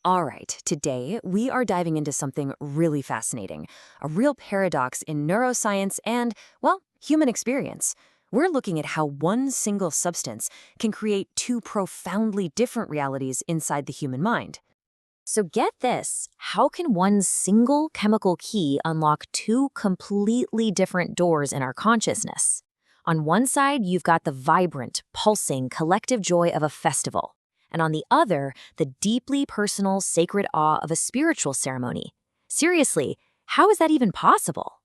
All right, today we are diving into something really fascinating, a real paradox in neuroscience and, well, human experience. We're looking at how one single substance can create two profoundly different realities inside the human mind. So get this, how can one single chemical key unlock two completely different doors in our consciousness? On one side, you've got the vibrant, pulsing, collective joy of a festival. And on the other, the deeply personal, sacred awe of a spiritual ceremony. Seriously, how is that even possible?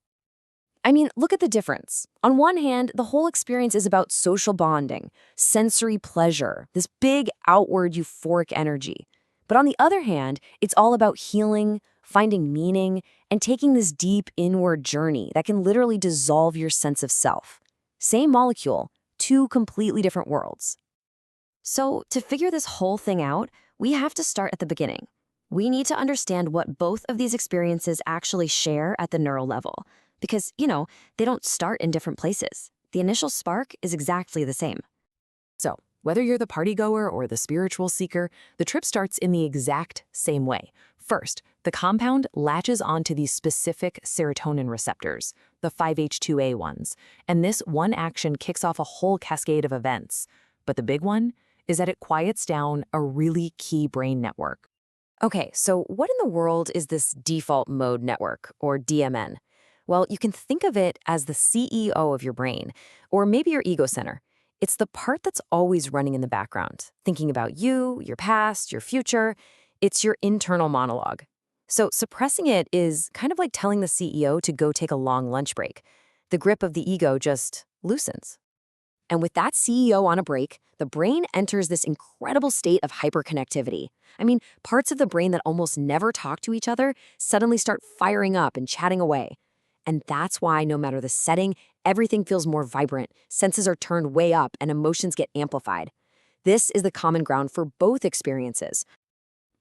I mean, look at the difference. On one hand, the whole experience is about social bonding, sensory pleasure, this big outward euphoric energy. But on the other hand, it's all about healing, finding meaning, and taking this deep inward journey that can literally dissolve your sense of self. Same molecule, two completely different worlds. So, to figure this whole thing out, we have to start at the beginning. We need to understand what both of these experiences actually share at the neural level. Because, they don't start in different places. The initial spark is exactly the same. So, whether you're the partygoer or the spiritual seeker, the trip starts in the exact same way. First, the compound latches onto these specific serotonin receptors, the 5-HT2A ones, and this one action kicks off a whole cascade of events. But the big one is that it quiets down a really key brain network. Okay, so what in the world is this default mode network, or DMN? Well, you can think of it as the CEO of your brain, or maybe your ego center. It's the part that's always running in the background, thinking about you, your past, your future. It's your internal monologue. So suppressing it is kind of like telling the CEO to go take a long lunch break. The grip of the ego just loosens. And with that CEO on a break, the brain enters this incredible state of hyperconnectivity. I mean, parts of the brain that almost never talk to each other suddenly start firing up and chatting away. And that's why, no matter the setting, everything feels more vibrant, senses are turned way up, and emotions get amplified. This is the common ground for both experiences.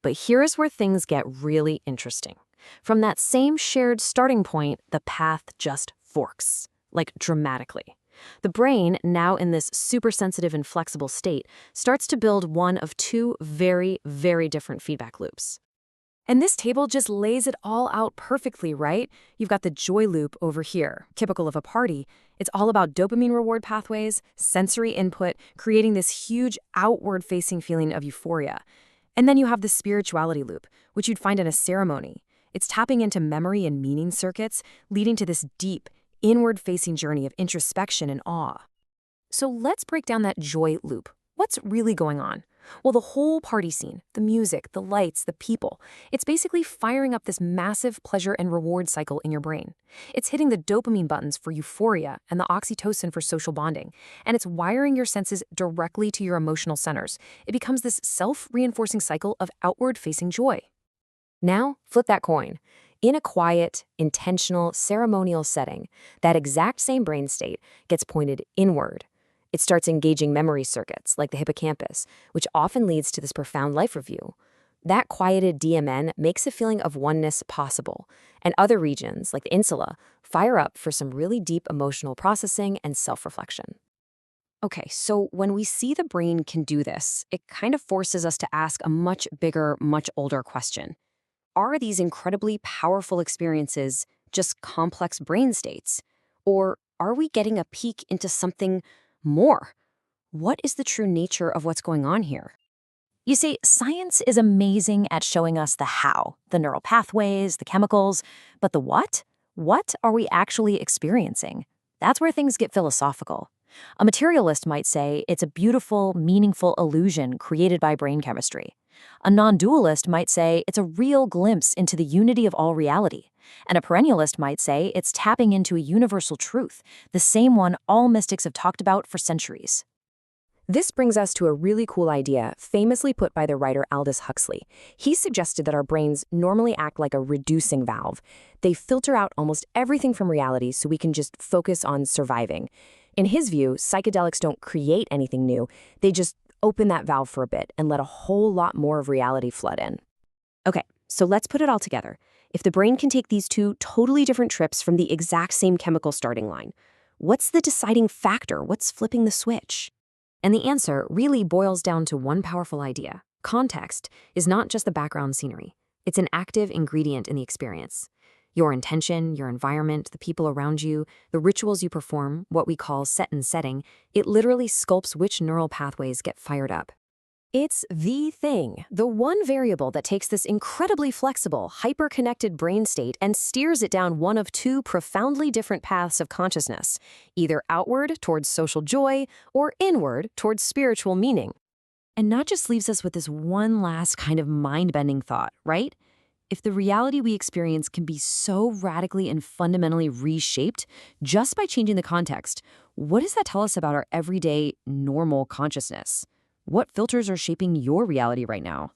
But here's where things get really interesting. From that same shared starting point, the path just forks, like dramatically. The brain, now in this super-sensitive and flexible state, starts to build one of two very, very different feedback loops. And this table just lays it all out perfectly, right? You've got the joy loop over here, typical of a party. It's all about dopamine reward pathways, sensory input, creating this huge outward-facing feeling of euphoria. And then you have the spirituality loop, which you'd find in a ceremony. It's tapping into memory and meaning circuits, leading to this deep, inward-facing journey of introspection and awe. So let's break down that joy loop. What's really going on? Well, the whole party scene, the music, the lights, the people, it's basically firing up this massive pleasure and reward cycle in your brain. It's hitting the dopamine buttons for euphoria and the oxytocin for social bonding, and it's wiring your senses directly to your emotional centers. It becomes this self-reinforcing cycle of outward-facing joy. Now, flip that coin. In a quiet, intentional, ceremonial setting, that exact same brain state gets pointed inward. It starts engaging memory circuits, like the hippocampus, which often leads to this profound life review. That quieted DMN makes a feeling of oneness possible, and other regions, like the insula, fire up for some really deep emotional processing and self-reflection. Okay, so when we see the brain can do this, it kind of forces us to ask a much bigger, much older question. Are these incredibly powerful experiences just complex brain states? Or are we getting a peek into something more? What is the true nature of what's going on here? You see, science is amazing at showing us the how, the neural pathways, the chemicals, but the what? What are we actually experiencing? That's where things get philosophical. A materialist might say it's a beautiful, meaningful illusion created by brain chemistry. A non-dualist might say it's a real glimpse into the unity of all reality. And a perennialist might say it's tapping into a universal truth, the same one all mystics have talked about for centuries. This brings us to a really cool idea, famously put by the writer Aldous Huxley. He suggested that our brains normally act like a reducing valve. They filter out almost everything from reality so we can just focus on surviving. In his view, psychedelics don't create anything new. They just open that valve for a bit and let a whole lot more of reality flood in. Okay, so let's put it all together. If the brain can take these two totally different trips from the exact same chemical starting line, what's the deciding factor? What's flipping the switch? And the answer really boils down to one powerful idea. Context is not just the background scenery. It's an active ingredient in the experience. Your intention, your environment, the people around you, the rituals you perform, what we call set and setting, it literally sculpts which neural pathways get fired up. It's the thing, the one variable that takes this incredibly flexible, hyper-connected brain state and steers it down one of two profoundly different paths of consciousness, either outward towards social joy or inward towards spiritual meaning. And not just leaves us with this one last kind of mind-bending thought, right? If the reality we experience can be so radically and fundamentally reshaped just by changing the context, what does that tell us about our everyday, normal consciousness? What filters are shaping your reality right now?